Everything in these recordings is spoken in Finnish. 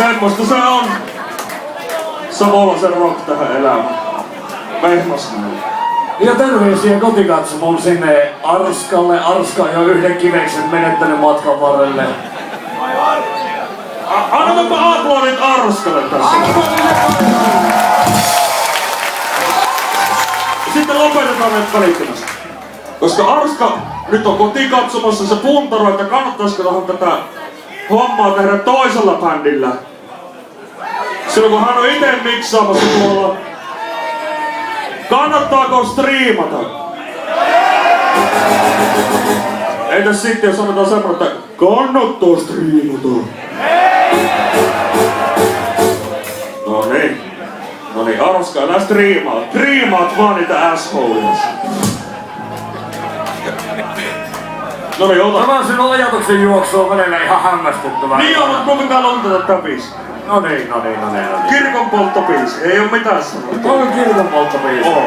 Semmosta se on. Savolaisen rock tähän elämään. Vehmas näin. Ja terveisiä kotikatsomuun sinne Arskalle. Arska on jo yhden kiveksen menettänyt matkan varrelle. Annetaanpa aplodit Arskalle tässä. Sitten lopetetaan näitä välittömästi. Koska Arska nyt on kotikatsomassa, se puntaroi, että kannattaisiko tähän tätä hommaa tehdä toisella bändillä. Silloin kun hän on ite miksaamassa tuolla. Kannattaako striimata? Entäs sitten jos sanotaan semmoinen, että kannattaa striimata? No niin, Arska, älä striimaa. Striimaat vaan niitä assholes. No niin, ota. Tämä sinun ajatuksen juoksu on välillä ihan hämmästyttävää. Niin on, mutta mun pitää lontata tää biisi. No niin. Kirkon polttobiisi, ei oo mitään sanoa. On kirkon polttobiisi. Oo.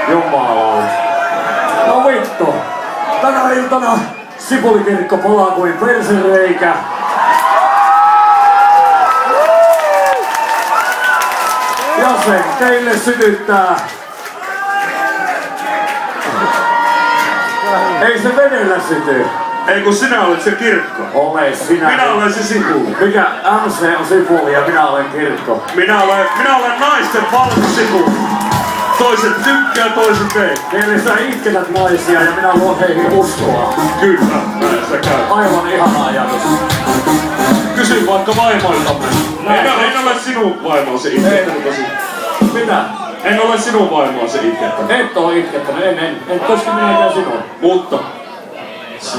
Jumalaus. No vittu. Tänä iltana Sipulikirkko palaa kuin persereikä. Ja sen teille sytyttää. Ei se vedellä syty. Ei kun sinä olet se kirkko. Ole sinä. Minä olen se sipuli. Mikä MC on sipuli ja minä olen kirkko. Minä olen naisten valkosipuli. Toiset tykkää, toiset ei. Eli sä itketät naisia ja minä luon heihin uskoa. Kyllä, näin sä käy. Aivan ihana ajatus. Kysy vaikka vaimoiltamme. En ole sinun vaimoasi itkettänyt tosi. Minä? En ole sinun vaimoasi itkettänyt. Et oo itkettänyt, en koska minäkään sinua. Mutta. Sä